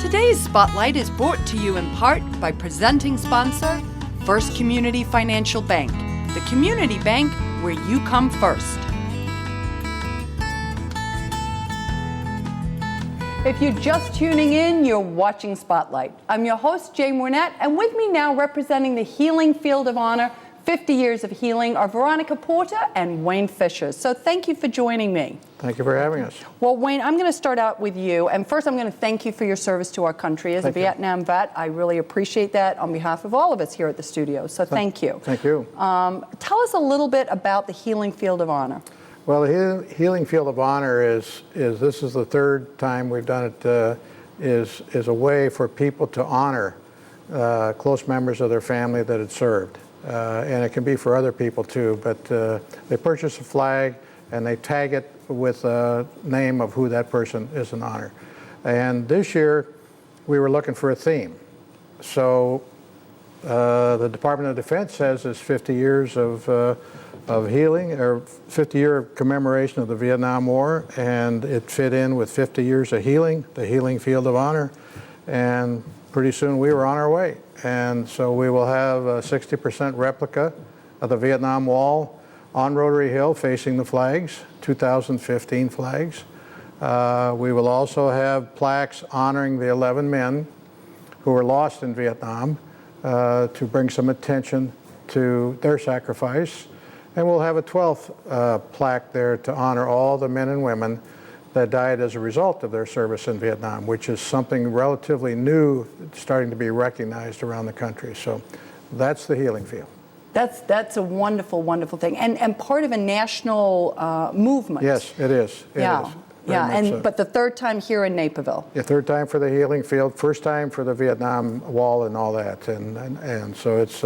Today's Spotlight is brought to you in part by presenting sponsor, First Community Financial Bank, the community bank where you come first. If you're just tuning in, you're watching Spotlight. I'm your host, Jay Mornett, and with me now representing the Healing Field of Honor, 50 Years of Healing, are Veronica Porter and Wayne Fisher. So thank you for joining me. Thank you for having us. Well, Wayne, I'm going to start out with you. And first, I'm going to thank you for your service to our country as a Vietnam vet. I really appreciate that on behalf of all of us here at the studio. So thank you. Thank you. Tell us a little bit about the Healing Field of Honor. Well, the Healing Field of Honor is this is the third time we've done it, is a way for people to honor close members of their family that had served. And it can be for other people too, but they purchase a flag and they tag it with a name of who that person is in honor. And this year we were looking for a theme. So the Department of Defense says it's 50 years of healing, or 50-year commemoration of the Vietnam War, and it fit in with 50 years of healing, the Healing Field of Honor, and pretty soon we were on our way. And so we will have a 60% replica of the Vietnam Wall on Rotary Hill facing the flags, 2015 flags. We will also have plaques honoring the 11 men who were lost in Vietnam to bring some attention to their sacrifice. And we'll have a 12th plaque there to honor all the men and women that died as a result of their service in Vietnam, which is something relatively new, starting to be recognized around the country. So that's the Healing Field. That's a wonderful, wonderful thing, and part of a national movement. Yes, it is. Yeah, but the third time here in Naperville. Yeah, third time for the Healing Field, first time for the Vietnam Wall and all that, and so it's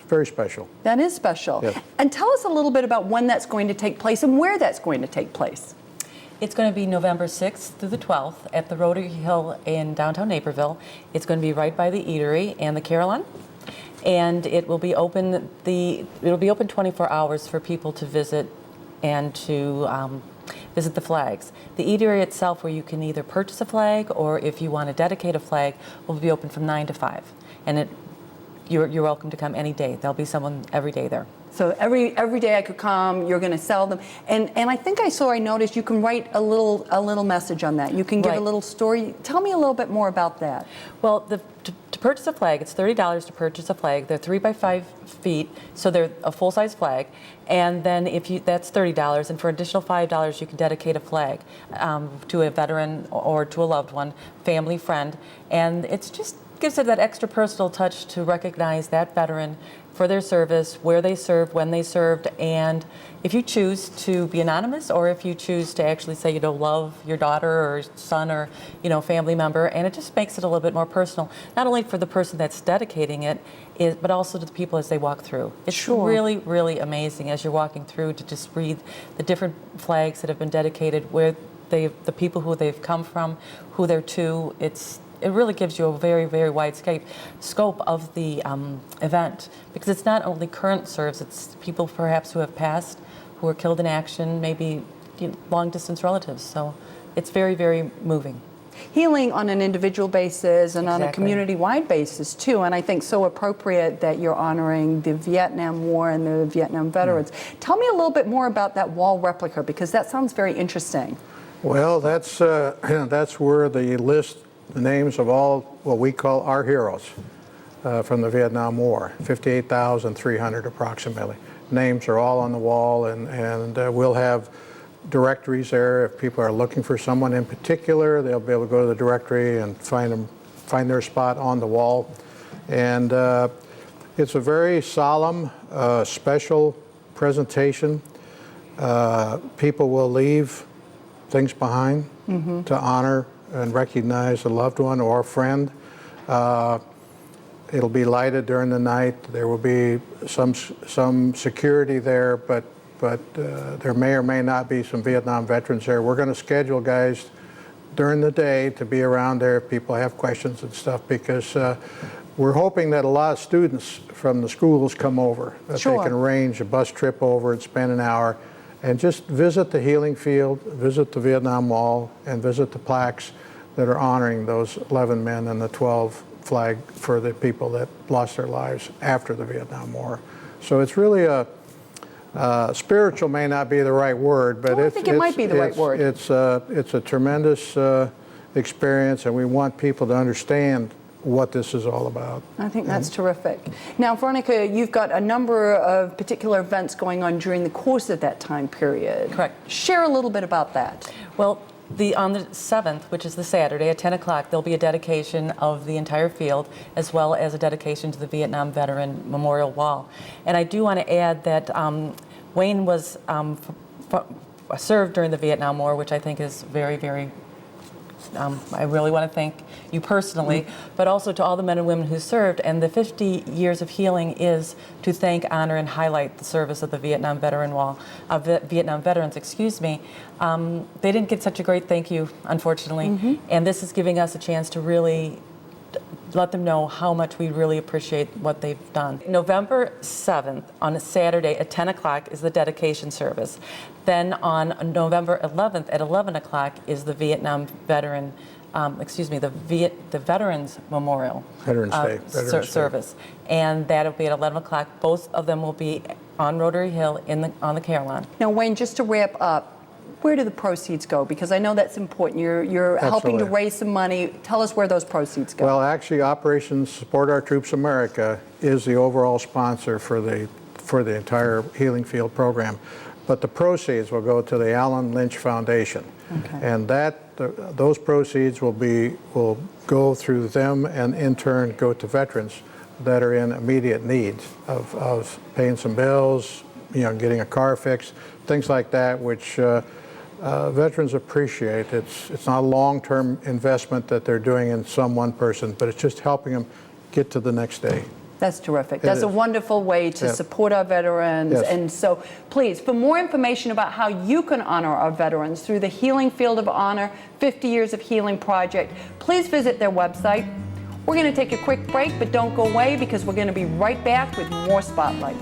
very special. That is special. Yes. And tell us a little bit about when that's going to take place and where that's going to take place. It's going to be November 6th through the 12th at the Rotary Hill in downtown Naperville. It's going to be right by the Eatery and the Carillon, and it will be open. It'll be open 24 hours for people to visit and to visit the flags. The Eatery itself, where you can either purchase a flag or if you want to dedicate a flag, will be open from 9 to 5, and you're welcome to come any day. There'll be someone every day there. So every day I could come, you're going to sell them. And I think I noticed you can write a little message on that. You can give a little story. Tell me a little bit more about that. Well, to purchase a flag, it's $30 to purchase a flag. They're 3 by 5 feet, so they're a full-size flag. And then that's $30, and for additional $5, you can dedicate a flag to a veteran or to a loved one, family, friend. And it's just gives it that extra personal touch to recognize that veteran for their service, where they served, when they served, and if you choose to be anonymous or if you choose to actually say, love your daughter or son or, family member, and it just makes it a little bit more personal, not only for the person that's dedicating it, but also to the people as they walk through. It's really, really amazing as you're walking through to just read the different flags that have been dedicated, where the people who they've come from, who they're to. It really gives you a very, very wide scope of the event, because it's not only current serves, it's people perhaps who have passed, who were killed in action, maybe long-distance relatives. So it's very, very moving. Healing on an individual basis and on a community-wide basis, too. And I think so appropriate that you're honoring the Vietnam War and the Vietnam veterans. Tell me a little bit more about that wall replica, because that sounds very interesting. Well, that's where the names of all what we call our heroes from the Vietnam War, 58,300 approximately. Names are all on the wall, and we'll have directories there. If people are looking for someone in particular, they'll be able to go to the directory and find their spot on the wall. And it's a very solemn, special presentation. People will leave things behind to honor and recognize a loved one or a friend. It'll be lighted during the night. There will be some security there, but there may or may not be some Vietnam veterans there. We're going to schedule guys during the day to be around there if people have questions and stuff, because we're hoping that a lot of students from the schools come over, that they can arrange a bus trip over and spend an hour and just visit the Healing Field, visit the Vietnam Wall, and visit the plaques that are honoring those 11 men and the 12 flag for the people that lost their lives after the Vietnam War. So it's really spiritual may not be the right word, but I think it might be the right word. It's a tremendous experience, and we want people to understand what this is all about. I think that's terrific. Now, Veronica, you've got a number of particular events going on during the course of that time period. Correct. Share a little bit about that. Well, on the 7th, which is the Saturday at 10 o'clock, there'll be a dedication of the entire field, as well as a dedication to the Vietnam Veteran Memorial Wall. And I do want to add that Wayne was served during the Vietnam War, which I think is very, very I really want to thank you personally, but also to all the men and women who served. And the 50 years of healing is to thank, honor, and highlight the service of the Vietnam Vietnam veterans. Excuse me. They didn't get such a great thank you, unfortunately, and this is giving us a chance to really let them know how much we really appreciate what they've done. November 7th, on a Saturday at 10 o'clock, is the dedication service. Then on November 11th at 11 o'clock is the Vietnam Veteran, the Veterans Memorial Veterans Day. Veterans Day. Service. And that'll be at 11 o'clock. Both of them will be on Rotary Hill on the Carillon. Now, Wayne, just to wrap up, where do the proceeds go? Because I know that's important. You're helping to Absolutely. raise some money. Tell us where those proceeds go. Well, actually, Operation Support Our Troops America is the overall sponsor for the entire Healing Field program, but the proceeds will go to the Allen Lynch Foundation, and those proceeds will go through them and in turn go to veterans that are in immediate need of paying some bills, getting a car fixed, things like that, which veterans appreciate. It's not a long-term investment that they're doing in some one person, but it's just helping them get to the next day. That's terrific. That's a wonderful way to support our veterans. Yes. And so, please, for more information about how you can honor our veterans through the Healing Field of Honor 50 Years of Healing Project, please visit their website. We're going to take a quick break, but don't go away because we're going to be right back with more Spotlight.